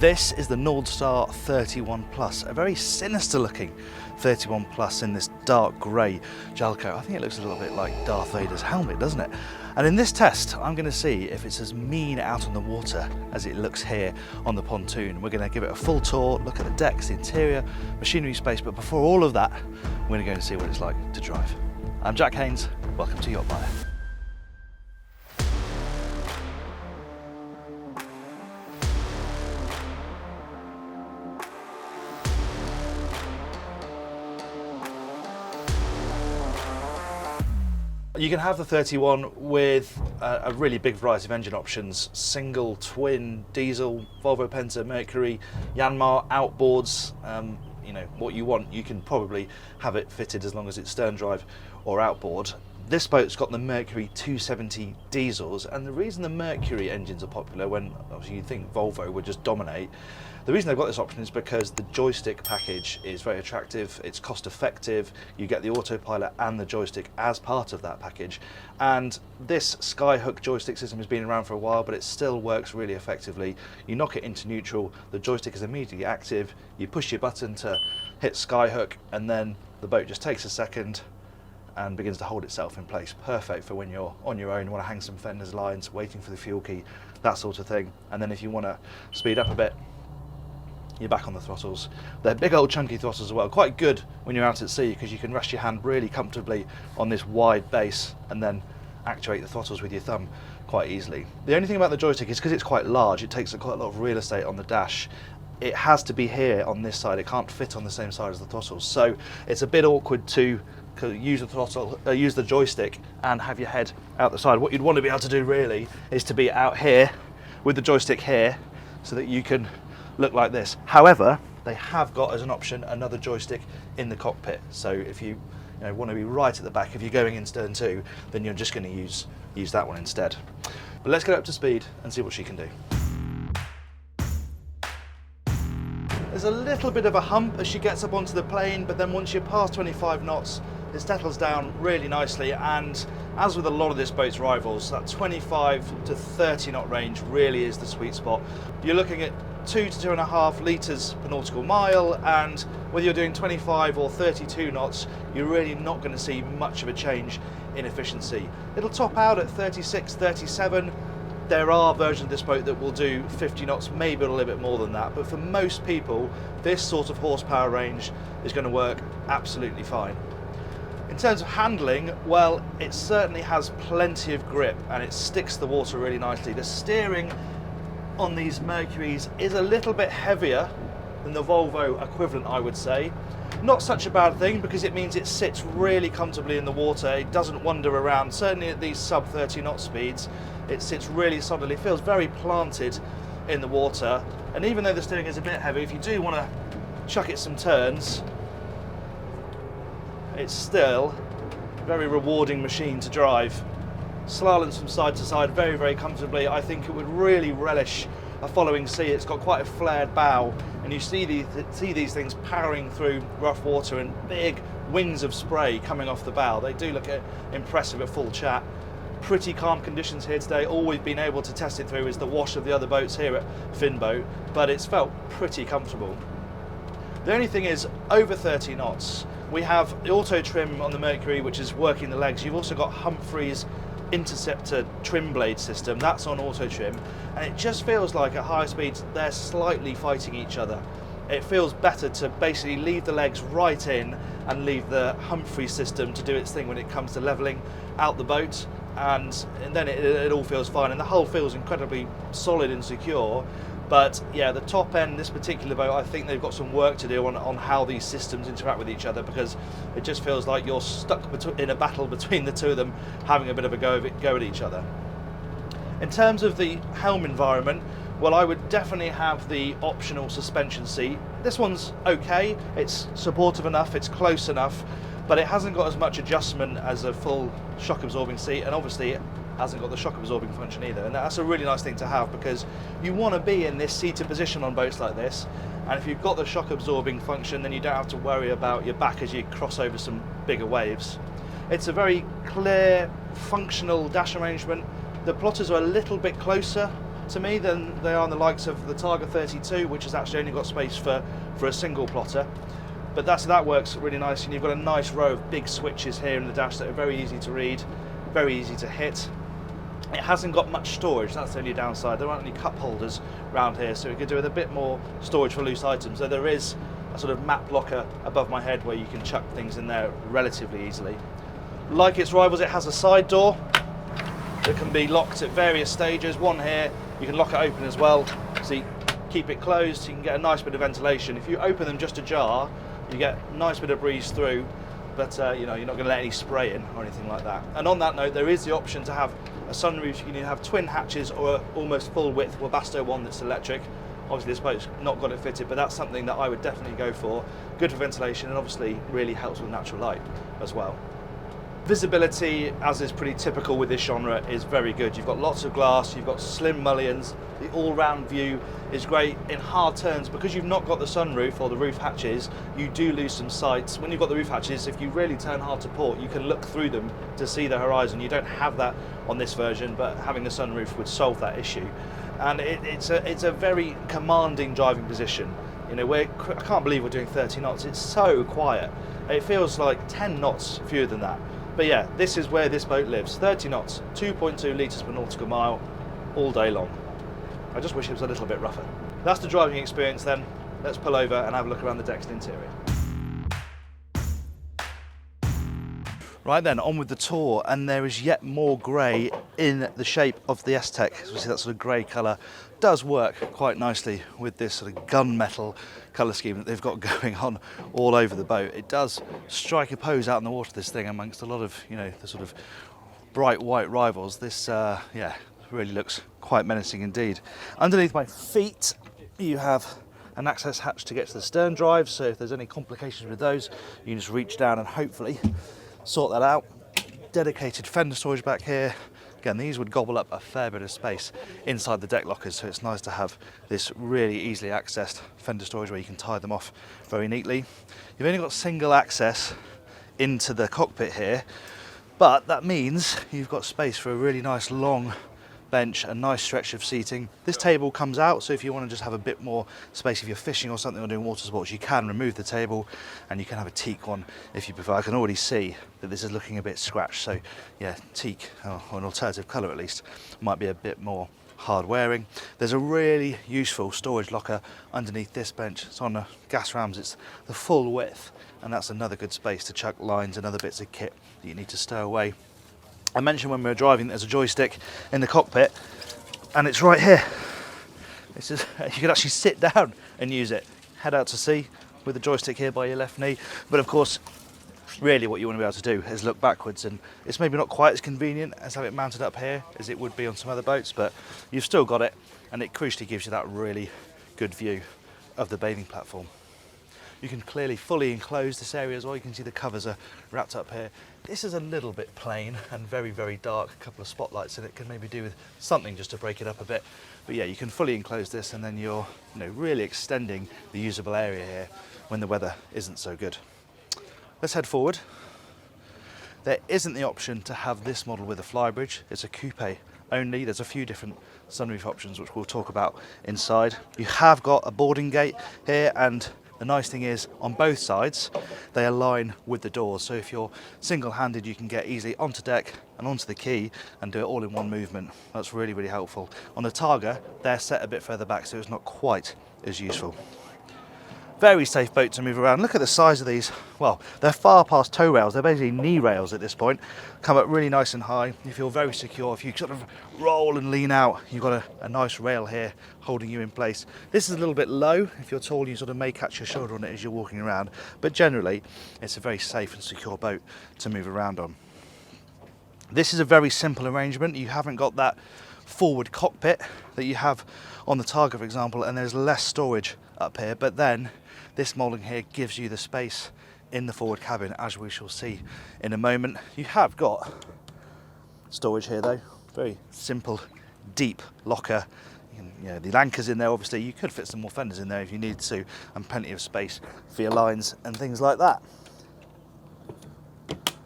This is the Nordstar 31 Plus, a very sinister looking 31 Plus in this dark grey gel coat. I think it looks a little bit like Darth Vader's helmet, doesn't it? And in this test, I'm going to see if it's as mean out on the water as it looks here on the pontoon. We're going to give it a full tour, look at the decks, the interior, machinery space, but before all of that, we're going to go and see what it's like to drive. I'm Jack Haines, welcome to YachtBuyer. You can have the 31 with a really big variety of engine options: single, twin, diesel, Volvo Penta, Mercury, Yanmar, outboards. You know, what you want, you can probably have it fitted as long as it's stern drive or outboard. This boat's got the Mercury 270 diesels, and the reason the Mercury engines are popular, when obviously you'd think Volvo would just dominate, the reason they've got this option is because the joystick package is very attractive, it's cost effective, you get the autopilot and the joystick as part of that package, and this Skyhook joystick system has been around for a while, but it still works really effectively. You knock it into neutral, the joystick is immediately active, you push your button to hit Skyhook, and then the boat just takes a second and begins to hold itself in place. Perfect for when you're on your own, you want to hang some fenders lines, waiting for the fuel key, that sort of thing. And then if you want to speed up a bit, you're back on the throttles. They're big old chunky throttles as well, quite good when you're out at sea because you can rest your hand really comfortably on this wide base and then actuate the throttles with your thumb quite easily. The only thing about the joystick is because it's quite large, it takes quite a lot of real estate on the dash. It has to be here on this side, it can't fit on the same side as the throttles, so it's a bit awkward to use the throttle, use the joystick and have your head out the side. What you'd want to be able to do really is to be out here with the joystick here so that you can look like this. However, they have got as an option another joystick in the cockpit, so if you want to be right at the back, if you're going in stern too, then you're just going to use that one instead. But let's get up to speed and see what she can do. There's a little bit of a hump as she gets up onto the plane, but then once you're past 25 knots, it settles down really nicely, and as with a lot of this boat's rivals, that 25 to 30 knot range really is the sweet spot. You're looking at 2 to 2.5 litres per nautical mile, and whether you're doing 25 or 32 knots, you're really not going to see much of a change in efficiency. It'll top out at 36, 37. There are versions of this boat that will do 50 knots, maybe a little bit more than that, but for most people, this sort of horsepower range is going to work absolutely fine. In terms of handling, well, it certainly has plenty of grip and it sticks to the water really nicely. The steering on these Mercuries is a little bit heavier than the Volvo equivalent, I would say. Not such a bad thing because it means it sits really comfortably in the water, it doesn't wander around, certainly at these sub 30 knot speeds. It sits really solidly, feels very planted in the water, and even though the steering is a bit heavy, if you do want to chuck it some turns, it's still a very rewarding machine to drive. Slaloms from side to side very, very comfortably. I think it would really relish a following sea. It's got quite a flared bow, and you see these things powering through rough water and big wings of spray coming off the bow. They do look impressive at full chat. Pretty calm conditions here today. All we've been able to test it through is the wash of the other boats here at Finboat, but it's felt pretty comfortable. The only thing is, over 30 knots, we have the auto trim on the Mercury, which is working the legs. You've also got Humphrey's Interceptor trim blade system, that's on auto trim, and it just feels like at higher speeds they're slightly fighting each other. It feels better to basically leave the legs right in and leave the Humphrey system to do its thing when it comes to levelling out the boat, and then it all feels fine and the hull feels incredibly solid and secure. But yeah, the top end, this particular boat, I think they've got some work to do on how these systems interact with each other, because it just feels like you're stuck in a battle between the two of them, having a bit of a go at each other. In terms of the helm environment, well, I would definitely have the optional suspension seat. This one's okay, it's supportive enough, it's close enough, but it hasn't got as much adjustment as a full shock absorbing seat, and obviously it hasn't got the shock absorbing function either, and that's a really nice thing to have because you want to be in this seated position on boats like this, and if you've got the shock absorbing function, then you don't have to worry about your back as you cross over some bigger waves. It's a very clear, functional dash arrangement. The plotters are a little bit closer to me than they are on the likes of the Targa 32, which has actually only got space for a single plotter. But that works really nice, and you've got a nice row of big switches here in the dash that are very easy to read, very easy to hit. It hasn't got much storage, that's the only downside. There aren't any cup holders around here, so we could do with a bit more storage for loose items. So there is a sort of map locker above my head where you can chuck things in there relatively easily. Like its rivals, it has a side door that can be locked at various stages. One here, you can lock it open as well, so you keep it closed, you can get a nice bit of ventilation. If you open them just ajar, you get a nice bit of breeze through, but you know, you're not going to let any spray in or anything like that. And on that note, there is the option to have a sunroof. You can either have twin hatches or a almost full width Webasto one that's electric. Obviously this boat's not got it fitted, but that's something that I would definitely go for. Good for ventilation, and obviously really helps with natural light as well. Visibility, as is pretty typical with this genre, is very good. You've got lots of glass, you've got slim mullions, the all-round view is great. In hard turns, because you've not got the sunroof or the roof hatches, you do lose some sight. When you've got the roof hatches, if you really turn hard to port, you can look through them to see the horizon. You don't have that on this version, but having the sunroof would solve that issue. And it's a very commanding driving position. You know, I can't believe we're doing 30 knots. It's so quiet. It feels like 10 knots fewer than that. But yeah, this is where this boat lives. 30 knots, 2.2 litres per nautical mile, all day long. I just wish it was a little bit rougher. That's the driving experience then. Let's pull over and have a look around the decks and interior. Right then, on with the tour, and there is yet more grey in the shape of the S-Tech. As we see, that sort of grey colour does work quite nicely with this sort of gunmetal colour scheme that they've got going on all over the boat. It does strike a pose out in the water, this thing, amongst a lot of, you know, the sort of bright white rivals. This, yeah, really looks quite menacing indeed. Underneath my feet, you have an access hatch to get to the stern drive, so if there's any complications with those, you can just reach down and hopefully sort that out. Dedicated fender storage back here. Again, these would gobble up a fair bit of space inside the deck lockers, so it's nice to have this really easily accessed fender storage where you can tie them off very neatly. You've only got single access into the cockpit here, but that means you've got space for a really nice long bench, a nice stretch of seating. This table comes out, so if you want to just have a bit more space, if you're fishing or something or doing water sports, you can remove the table and you can have a teak one if you prefer. I can already see that this is looking a bit scratched, so yeah, teak, or an alternative colour at least, might be a bit more hard wearing. There's a really useful storage locker underneath this bench. It's on the gas rams, it's the full width, and that's another good space to chuck lines and other bits of kit that you need to stow away. I mentioned when we were driving there's a joystick in the cockpit, and it's right here. This is, you can actually sit down and use it. Head out to sea with the joystick here by your left knee. But of course, really what you want to be able to do is look backwards, and it's maybe not quite as convenient as have it mounted up here as it would be on some other boats, but you've still got it, and it crucially gives you that really good view of the bathing platform. You can clearly fully enclose this area as well. You can see the covers are wrapped up here. This is a little bit plain and very, very dark. A couple of spotlights in it can maybe do with something just to break it up a bit. But yeah, you can fully enclose this, and then you're, you know, really extending the usable area here when the weather isn't so good. Let's head forward. There isn't the option to have this model with a flybridge. It's a coupe only. There's a few different sunroof options which we'll talk about inside. You have got a boarding gate here, and the nice thing is, on both sides, they align with the doors. So if you're single-handed, you can get easily onto deck and onto the quay and do it all in one movement. That's really, really helpful. On the Targa, they're set a bit further back, so it's not quite as useful. Very safe boat to move around. Look at the size of these. Well, they're far past tow rails. They're basically knee rails at this point. Come up really nice and high. You feel very secure. If you sort of roll and lean out, you've got a nice rail here holding you in place. This is a little bit low. If you're tall, you sort of may catch your shoulder on it as you're walking around. But generally, it's a very safe and secure boat to move around on. This is a very simple arrangement. You haven't got that forward cockpit that you have on the Targa, for example, and there's less storage up here. But then this moulding here gives you the space in the forward cabin, as we shall see in a moment. You have got storage here though, very simple, deep locker. You know, the anchors in there, obviously you could fit some more fenders in there if you need to, and plenty of space for your lines and things like that.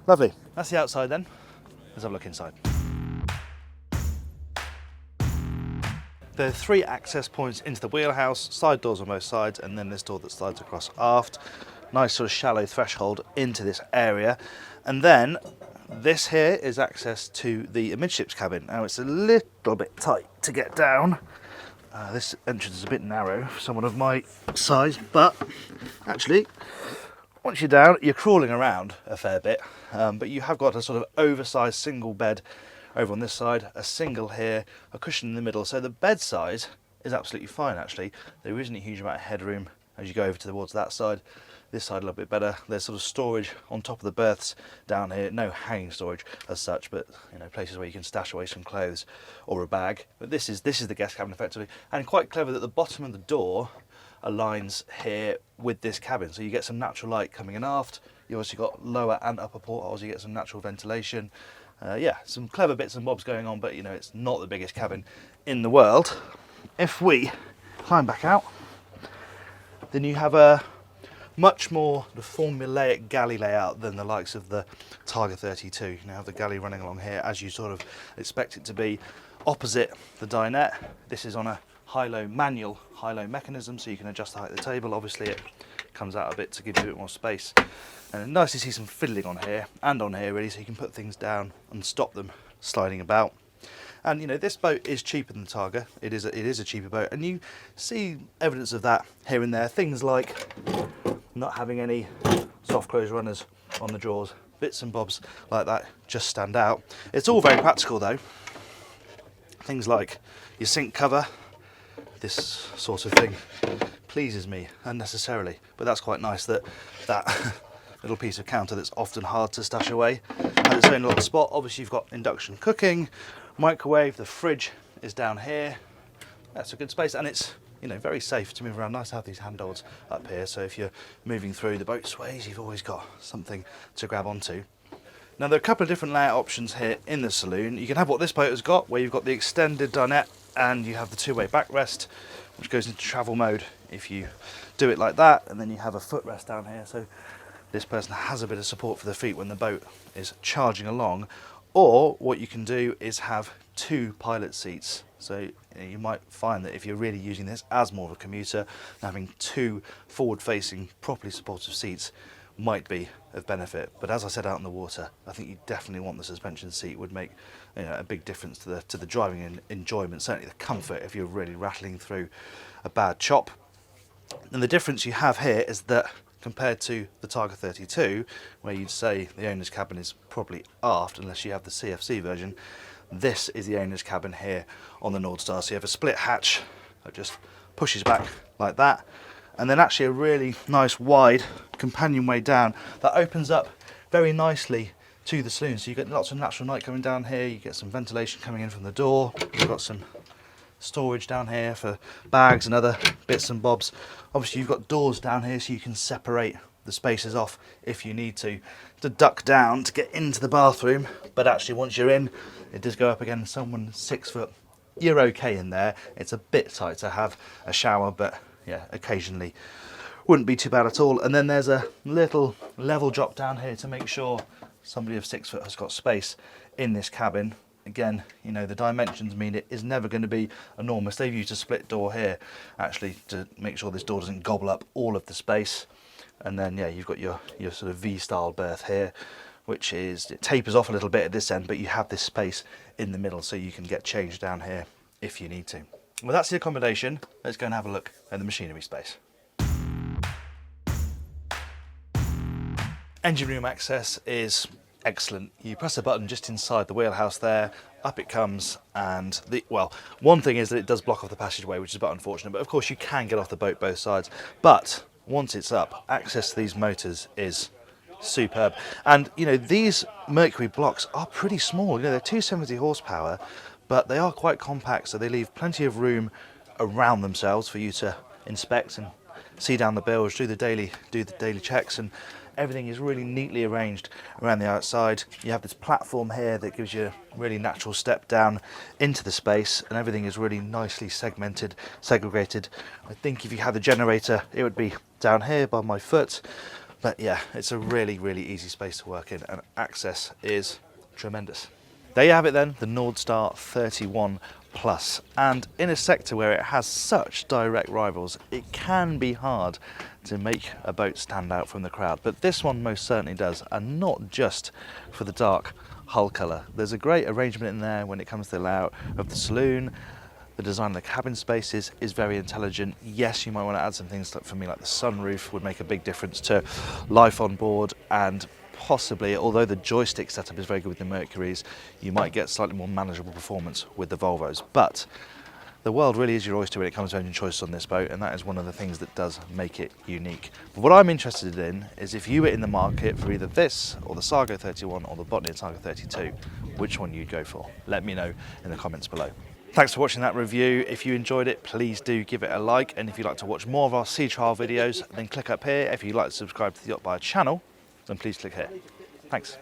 Lovely, that's the outside then. Let's have a look inside. There are 3 access points into the wheelhouse, side doors on both sides, and then this door that slides across aft. Nice sort of shallow threshold into this area. And then this here is access to the amidships cabin. Now it's a little bit tight to get down. This entrance is a bit narrow for someone of my size, but actually, once you're down, you're crawling around a fair bit. But you have got a sort of oversized single bed over on this side, a single here, a cushion in the middle. So the bed size is absolutely fine actually. There isn't a huge amount of headroom as you go over towards that side. This side a little bit better. There's sort of storage on top of the berths down here. No hanging storage as such, but you know, places where you can stash away some clothes or a bag. But this is the guest cabin effectively, and quite clever that the bottom of the door aligns here with this cabin, so you get some natural light coming in aft. You obviously got lower and upper portholes. You get some natural ventilation. Yeah, some clever bits and bobs going on, but you know, it's not the biggest cabin in the world. If we climb back out, then you have a much more the formulaic galley layout than the likes of the Targa 32. You now have the galley running along here as you sort of expect it to be. Opposite the dinette, this is on a high-low manual high-low mechanism, so you can adjust the height of the table. Obviously it comes out a bit to give you a bit more space. And nice to see some fiddling on here and on here really, so you can put things down and stop them sliding about. And you know, this boat is cheaper than the Targa. It is a cheaper boat, and you see evidence of that here and there. Things like not having any soft close runners on the drawers, bits and bobs like that just stand out. It's all very practical though. Things like your sink cover, this sort of thing pleases me unnecessarily, but that's quite nice that that little piece of counter that's often hard to stash away has its own little spot. Obviously you've got induction cooking, microwave, the fridge is down here. That's a good space, and it's, you know, very safe to move around. Nice to have these handholds up here, so if you're moving through the boat sways, you've always got something to grab onto. Now there are a couple of different layout options here in the saloon. You can have what this boat has got, where you've got the extended dinette and you have the two-way backrest, which goes into travel mode if you do it like that, and then you have a footrest down here, so this person has a bit of support for the feet when the boat is charging along. Or what you can do is have 2 pilot seats. So you might find that if you're really using this as more of a commuter, having 2 forward-facing, properly supportive seats might be of benefit. But as I said out in the water, I think you definitely want the suspension seat. Would make, you know, a big difference to the driving and enjoyment, certainly the comfort if you're really rattling through a bad chop. And the difference you have here is that compared to the Targa 32, where you'd say the owner's cabin is probably aft unless you have the CFC version, this is the owner's cabin here on the Nordstar. So you have a split hatch that just pushes back like that, and then actually a really nice wide companionway down that opens up very nicely to the saloon. So you get lots of natural light coming down here, you get some ventilation coming in from the door, you've got some storage down here for bags and other bits and bobs. Obviously you've got doors down here so you can separate the spaces off if you need to duck down to get into the bathroom, but actually once you're in, it does go up again. Someone 6 foot, you're okay in there. It's a bit tight to have a shower, but yeah, occasionally wouldn't be too bad at all. And then there's a little level drop down here to make sure somebody of 6 foot has got space in this cabin. Again, you know, the dimensions mean it is never going to be enormous. They've used a split door here actually to make sure this door doesn't gobble up all of the space. And then yeah, you've got your sort of V-style berth here, which is, it tapers off a little bit at this end, but you have this space in the middle so you can get changed down here if you need to. Well, that's the accommodation. Let's go and have a look at the machinery space. Engine room access is excellent. You press a button just inside the wheelhouse there, up it comes, and one thing is that it does block off the passageway, which is a bit unfortunate, but of course you can get off the boat both sides. But once it's up, access to these motors is superb. And you know, these Mercury blocks are pretty small. You know, they're 270 horsepower, but they are quite compact, so they leave plenty of room around themselves for you to inspect and see down the bilge, do the daily checks, and everything is really neatly arranged around the outside. You have this platform here that gives you a really natural step down into the space, and everything is really nicely segmented, segregated. I think if you had the generator, it would be down here by my foot. But yeah, it's a really, really easy space to work in, and access is tremendous. There you have it then, the Nordstar 31 plus. And in a sector where it has such direct rivals, it can be hard to make a boat stand out from the crowd. But this one most certainly does, and not just for the dark hull colour. There's a great arrangement in there when it comes to the layout of the saloon. The design of the cabin spaces is very intelligent. Yes, you might want to add some things like, for me, like the sunroof would make a big difference to life on board, and possibly, although the joystick setup is very good with the Mercuries, you might get slightly more manageable performance with the Volvos. But the world really is your oyster when it comes to engine choice on this boat, and that is one of the things that does make it unique. But what I'm interested in is if you were in the market for either this or the Sargo 31 or the Botnia Targa 32, which one you'd go for. Let me know in the comments below. Thanks for watching that review. If you enjoyed it, please do give it a like, and if you'd like to watch more of our sea trial videos, then click up here. If you'd like to subscribe to the YachtBuyer channel, then please click here. Thanks.